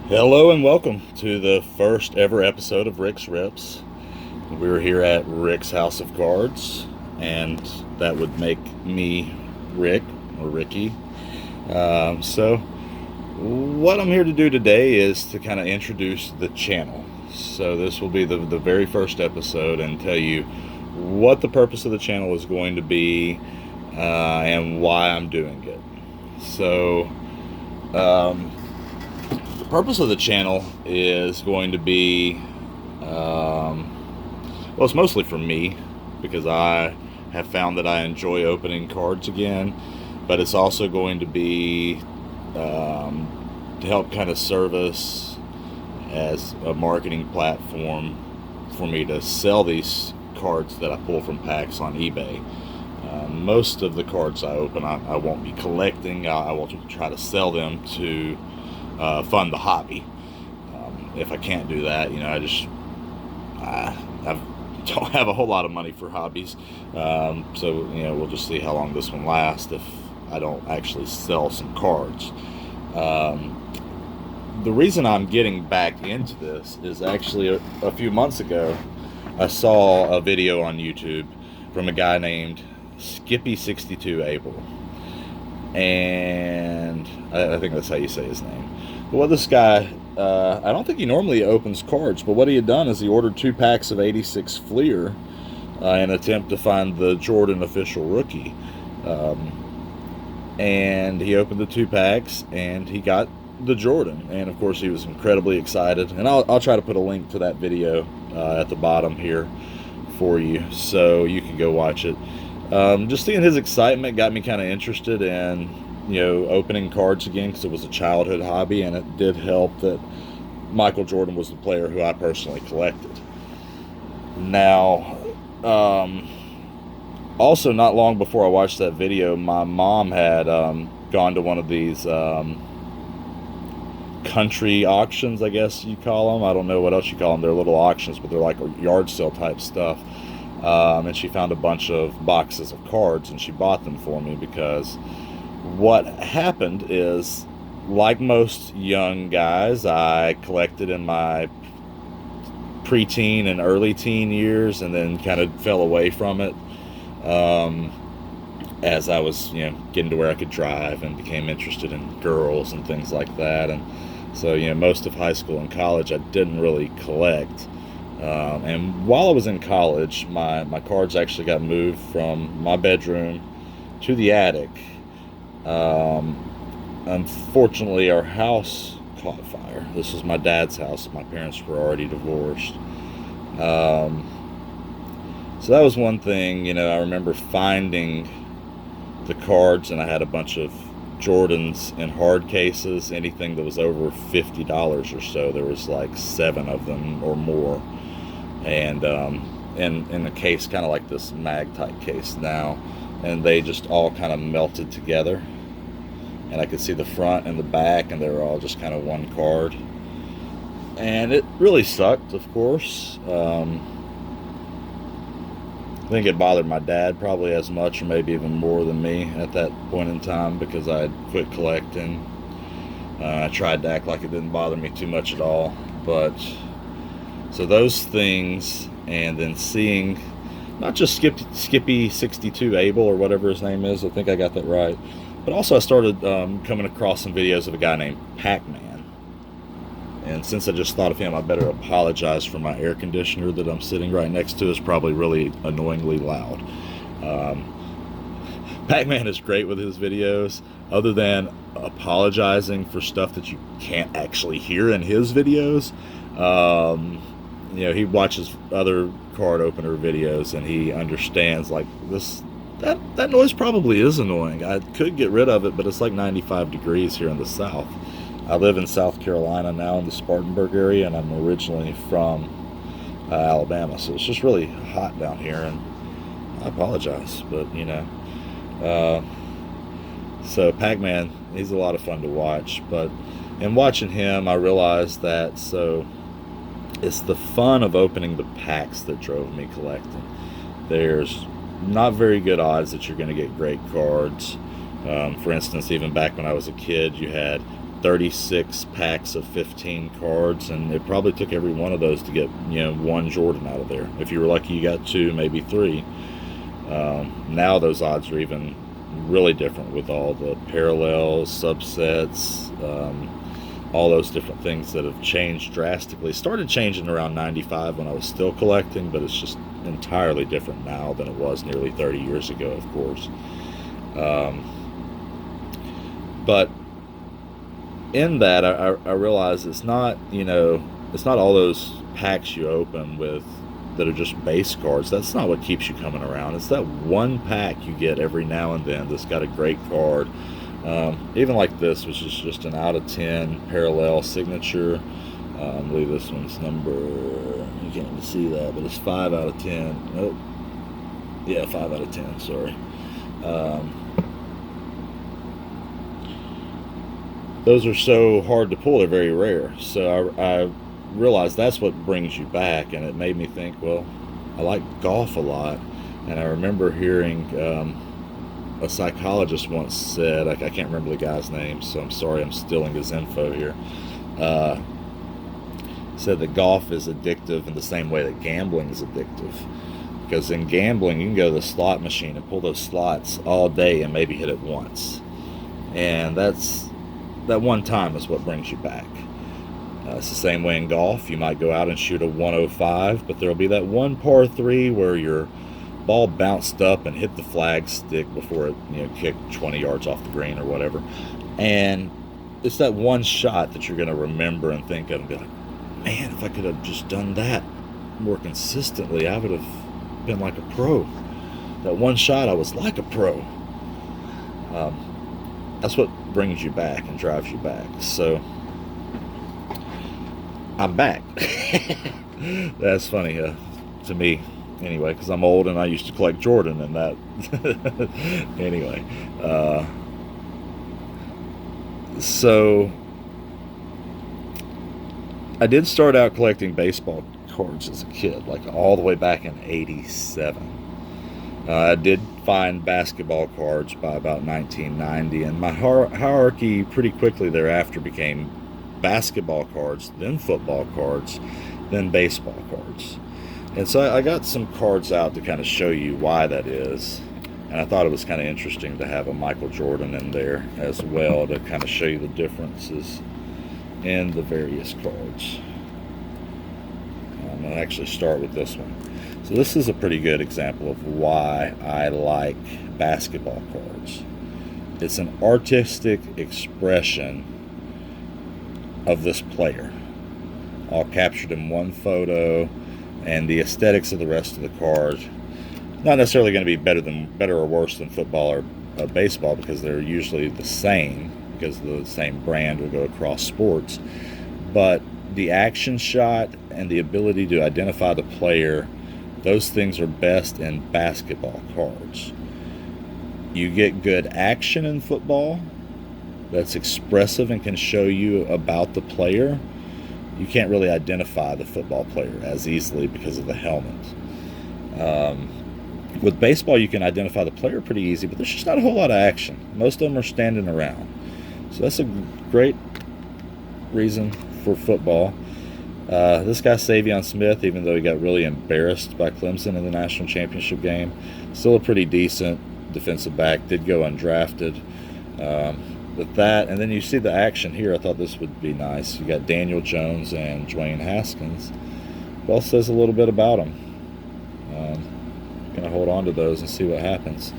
Hello and welcome to the first ever episode of Rick's Rips. We're here at Rick's House of Cards, and that would make me Rick or Ricky. So, what I'm here to do today is to kind of introduce the channel. So, this will be the very first episode and tell you what the purpose of the channel is going to be and why I'm doing it. So, the purpose of the channel is going to be, well, it's mostly for me because I have found that I enjoy opening cards again, but it's also going to be to help kind of service as a marketing platform for me to sell these cards that I pull from packs on eBay. Most of the cards I open, I won't be collecting. I will try to sell them to fund the hobby. If I can't do that, I don't have a whole lot of money for hobbies. So we'll just see how long this one lasts if I don't actually sell some cards. The reason I'm getting back into this is actually a few months ago, I saw a video on YouTube from a guy named Skippy62 Abel. And I think that's how you say his name. But what this guy, I don't think he normally opens cards, but what he had done is he ordered 2 packs of 86 Fleer in an attempt to find the Jordan official rookie. And he opened the 2 packs and he got the Jordan. And of course he was incredibly excited. And I'll try to put a link to that video at the bottom here for you so you can go watch it. Just seeing his excitement got me kind of interested in, opening cards again because it was a childhood hobby, and it did help that Michael Jordan was the player who I personally collected. Now, also not long before I watched that video, my mom had gone to one of these country auctions, I guess you call them. I don't know what else you call them. They're little auctions, but they're like yard sale type stuff. And she found a bunch of boxes of cards and she bought them for me because what happened is, like most young guys, I collected in my preteen and early teen years and then kind of fell away from it as I was getting to where I could drive and became interested in girls and things like that. And so most of high school and college I didn't really collect. And while I was in college, my cards actually got moved from my bedroom to the attic. Unfortunately, our house caught fire. This was my dad's house. My parents were already divorced. So that was one thing. I remember finding the cards, and I had a bunch of Jordans in hard cases. Anything that was over $50 or so, there was like 7 of them or more. And in a case kind of like this mag type case now, and they just all kind of melted together, and I could see the front and the back, and they were all just kind of one card, and it really sucked, of course. I think it bothered my dad probably as much or maybe even more than me at that point in time because I had quit collecting. I tried to act like it didn't bother me too much at all, but so those things, and then seeing not just Skippy62 Abel or whatever his name is, I think I got that right, but also I started coming across some videos of a guy named Pac-Man. And since I just thought of him, I better apologize for my air conditioner that I'm sitting right next to. Is probably really annoyingly loud. Pac-Man is great with his videos, other than apologizing for stuff that you can't actually hear in his videos. He watches other card opener videos and he understands like this. That noise probably is annoying. I could get rid of it, but it's like 95 degrees here in the South. I live in South Carolina now in the Spartanburg area, and I'm originally from Alabama, so it's just really hot down here, and I apologize, but so Pac-Man, he's a lot of fun to watch, but in watching him I realized that it's the fun of opening the packs that drove me collecting. There's not very good odds that you're going to get great cards. For instance, even back when I was a kid, you had 36 packs of 15 cards, and it probably took every one of those to get, one Jordan out of there. If you were lucky, you got two, maybe three. Now those odds are even really different with all the parallels, subsets, all those different things that have changed drastically. Started changing around 95 when I was still collecting, but it's just entirely different now than it was nearly 30 years ago, of course. But in that, I realize it's not, it's not all those packs you open with that are just base cards. That's not what keeps you coming around. It's that one pack you get every now and then that's got a great card. Even like this, which is just an out of 10 parallel signature. I believe this one's number, you can't even see that, but it's 5 out of 10. Nope. Yeah, 5 out of 10, sorry. Those are so hard to pull, they're very rare. So I realized that's what brings you back, and it made me think, well, I like golf a lot. And I remember hearing a psychologist once said, I can't remember the guy's name, so I'm sorry I'm stealing his info here, said that golf is addictive in the same way that gambling is addictive. Because in gambling, you can go to the slot machine and pull those slots all day and maybe hit it once. And that one time is what brings you back. It's the same way in golf. You might go out and shoot a 105, but there'll be that one par 3 where your ball bounced up and hit the flag stick before it kicked 20 yards off the green or whatever. And it's that one shot that you're going to remember and think of and be like, man, if I could have just done that more consistently, I would have been like a pro. That one shot, I was like a pro. That's what brings you back and drives you back. So I'm back. That's funny to me anyway, because I'm old and I used to collect Jordan and that. Anyway, so I did start out collecting baseball cards as a kid, like all the way back in '87. I did find basketball cards by about 1990, and my hierarchy pretty quickly thereafter became basketball cards, then football cards, then baseball cards. And so I got some cards out to kind of show you why that is. And I thought it was kind of interesting to have a Michael Jordan in there as well to kind of show you the differences in the various cards. I'm going to actually start with this one. So this is a pretty good example of why I like basketball cards. It's an artistic expression of this player, all captured in one photo, and the aesthetics of the rest of the card not necessarily going to be better or worse than football or baseball, because they're usually the same, because the same brand will go across sports. But the action shot and the ability to identify the player, those things are best in basketball cards. You get good action in football that's expressive and can show you about the player. You can't really identify the football player as easily because of the helmet. With baseball, you can identify the player pretty easy, but there's just not a whole lot of action. Most of them are standing around. So that's a great reason for football. This guy, Savion Smith, even though he got really embarrassed by Clemson in the national championship game, still a pretty decent defensive back, did go undrafted. With that, and then you see the action here, I thought this would be nice. You got Daniel Jones and Dwayne Haskins. Well, says a little bit about them. Gonna hold on to those and see what happens.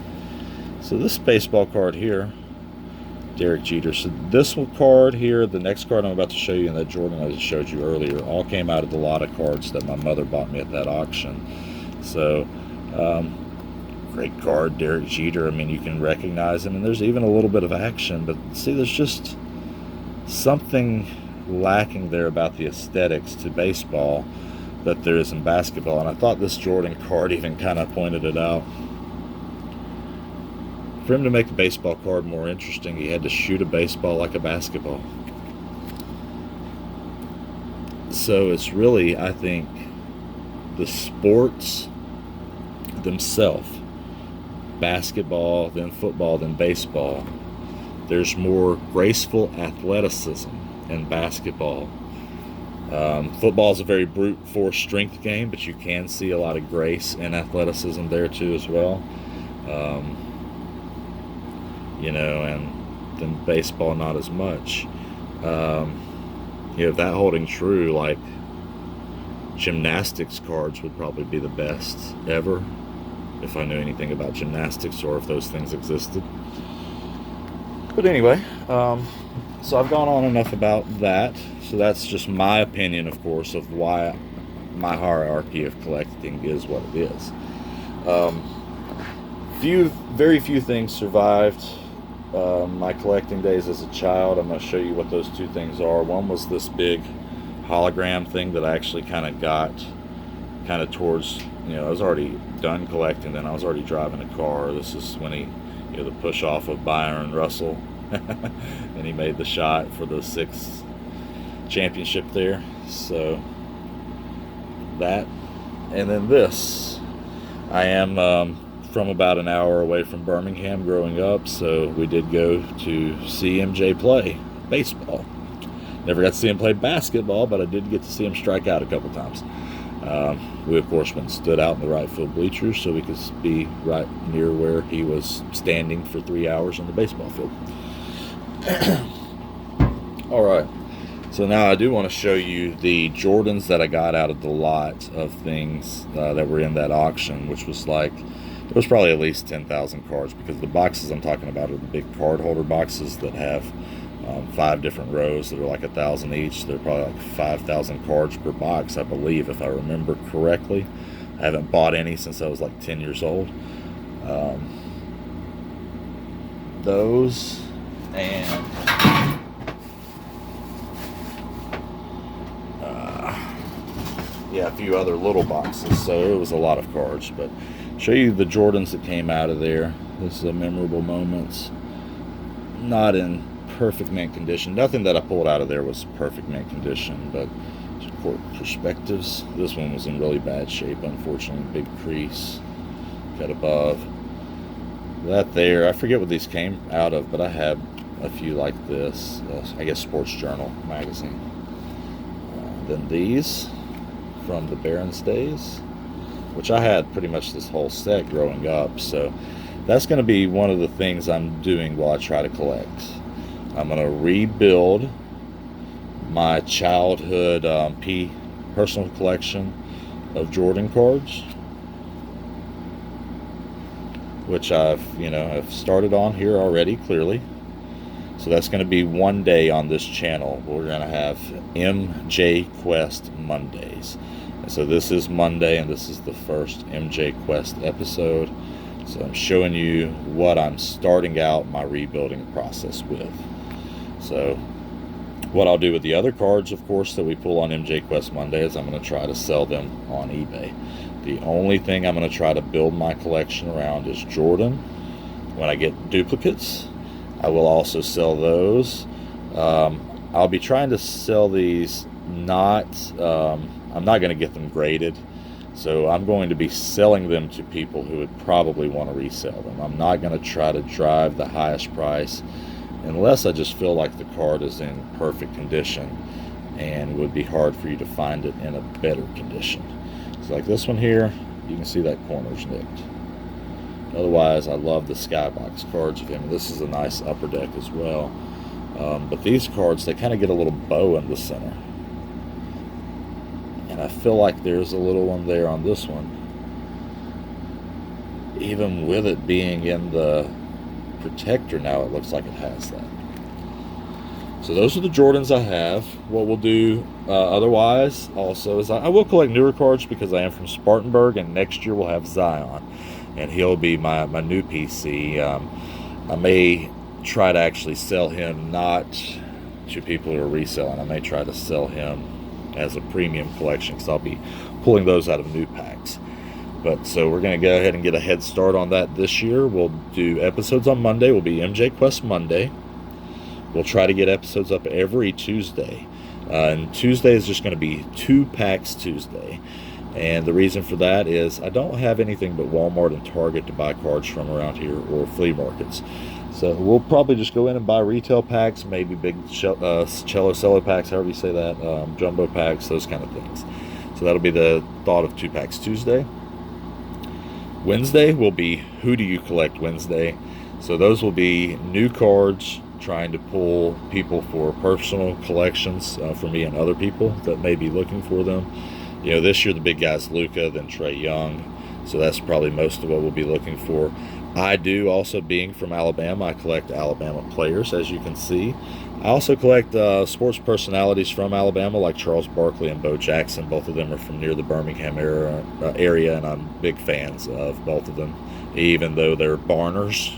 So this baseball card here, Derek Jeter. So this card here, the next card I'm about to show you, and that Jordan I just showed you earlier, all came out of the lot of cards that my mother bought me at that auction. So great card, Derek Jeter. I mean, you can recognize him, and there's even a little bit of action, but see, there's just something lacking there about the aesthetics to baseball that there is in basketball, and I thought this Jordan card even kind of pointed it out. For him to make the baseball card more interesting, he had to shoot a baseball like a basketball. So it's really, I think, the sports themselves, basketball, then football, then baseball, There's more graceful athleticism in basketball. Football is a very brute force strength game, but you can see a lot of grace and athleticism there too as well. And then baseball not as much. If that holding true, like gymnastics cards would probably be the best ever if I knew anything about gymnastics or if those things existed. But anyway, so I've gone on enough about that. So that's just my opinion, of course, of why my hierarchy of collecting is what it is. Very few things survived my collecting days as a child. I'm going to show you what those two things are. One was this big hologram thing that I actually kind of got towards, I was already done collecting, then I was already driving a car. This is when he, the push off of Byron Russell, and he made the shot for the 6th championship there. So that, and then this, I am from about an hour away from Birmingham growing up, so we did go to see MJ play baseball. Never got to see him play basketball, but I did get to see him strike out a couple times. We, of course, went and stood out in the right field bleachers so we could be right near where he was standing for 3 hours on the baseball field. All right, so now I do want to show you the Jordans that I got out of the lot of things that were in that auction, which was like, it was probably at least 10,000 cards, because the boxes I'm talking about are the big card holder boxes that have 5 different rows that are like 1,000 each. They're probably like 5,000 cards per box, I believe, if I remember correctly. I haven't bought any since I was like 10 years old. Those and a few other little boxes. So it was a lot of cards, but show you the Jordans that came out of there. This is a memorable moments. Not in perfect mint condition. Nothing that I pulled out of there was perfect mint condition, but court perspectives. This one was in really bad shape, unfortunately. Big crease cut above. That there, I forget what these came out of, but I have a few like this. I guess Sports Journal magazine. Then these from the Barron's days, which I had pretty much this whole set growing up. So that's going to be one of the things I'm doing while I try to collect. I'm going to rebuild my childhood personal collection of Jordan cards, which I've started on here already, clearly. So that's going to be one day on this channel. We're going to have MJ Quest Mondays. And so this is Monday, and this is the first MJ Quest episode. So I'm showing you what I'm starting out my rebuilding process with. So what I'll do with the other cards, of course, that we pull on MJ Quest Monday is I'm going to try to sell them on eBay. The only thing I'm going to try to build my collection around is Jordan. When I get duplicates, I will also sell those. I'll be trying to sell these I'm not going to get them graded. So I'm going to be selling them to people who would probably want to resell them. I'm not going to try to drive the highest price unless I just feel like the card is in perfect condition and it would be hard for you to find it in a better condition. So like this one here, you can see that corner's nicked. Otherwise, I love the Skybox cards of him. This is a nice upper deck as well. But these cards, they kind of get a little bow in the center. And I feel like there's a little one there on this one. Even with it being in the protector now, it looks like it has that. So those are the Jordans I have. What we'll do otherwise also is I will collect newer cards because I am from Spartanburg, and next year we'll have Zion. And he'll be my new PC. I may try to actually sell him not to people who are reselling. I may try to sell him as a premium collection because I'll be pulling those out of new packs. But so we're going to go ahead and get a head start on that this year. We'll do episodes on Monday. Will be MJ Quest Monday. We'll try to get episodes up every Tuesday. And Tuesday is just going to be 2 packs Tuesday. And the reason for that is I don't have anything but Walmart and Target to buy cards from around here, or flea markets. So we'll probably just go in and buy retail packs, maybe big cello cello packs, however you say that, jumbo packs, those kind of things. So that'll be the thought of 2 Packs Tuesday. Wednesday will be Who Do You Collect Wednesday. So those will be new cards, trying to pull people for personal collections for me and other people that may be looking for them. You know, this year the big guy's Luka, then Trae Young. So that's probably most of what we'll be looking for. I do also, being from Alabama, I collect Alabama players, as you can see. I also collect sports personalities from Alabama, like Charles Barkley and Bo Jackson. Both of them are from near the Birmingham area, and I'm big fans of both of them, even though they're Barners.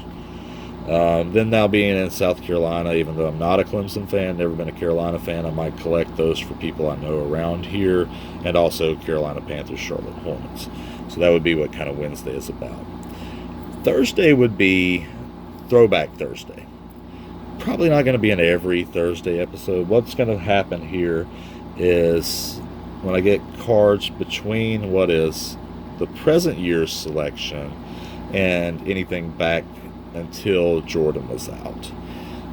Then now being in South Carolina, even though I'm not a Clemson fan, never been a Carolina fan, I might collect those for people I know around here, and also Carolina Panthers, Charlotte Hornets. So that would be what kind of Wednesday is about. Thursday would be Throwback Thursday. Probably not going to be an every Thursday episode. What's going to happen here is when I get cards between what is the present year's selection and anything back until Jordan was out.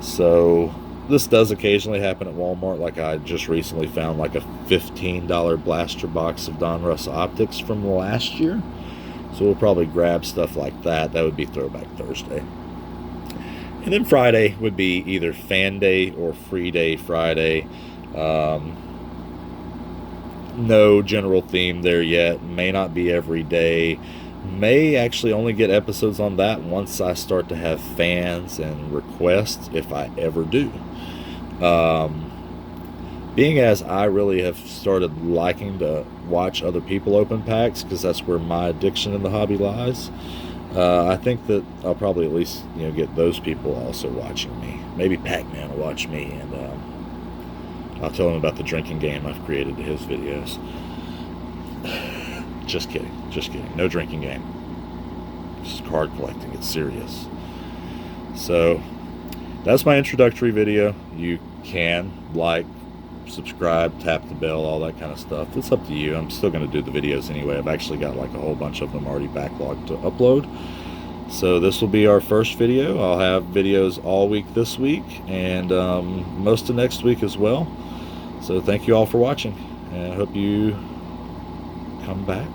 So this does occasionally happen at Walmart. Like I just recently found like a $15 blaster box of Donruss Optics from last year. So we'll probably grab stuff like that. That would be Throwback Thursday. And then Friday would be either Fan Day or Free Day Friday. No general theme there yet. May not be every day. May actually only get episodes on that once I start to have fans and requests, if I ever do. Being as I really have started liking to watch other people open packs, because that's where my addiction in the hobby lies, I think that I'll probably at least get those people also watching me. Maybe Pac-Man will watch me, and I'll tell him about the drinking game I've created to his videos. Just kidding. No drinking game. This is card collecting. It's serious. So that's my introductory video. You can like, subscribe, tap the bell, all that kind of stuff. It's up to you. I'm still going to do the videos anyway. I've actually got like a whole bunch of them already backlogged to upload. So this will be our first video. I'll have videos all week this week, and most of next week as well. So thank you all for watching, and I hope you come back.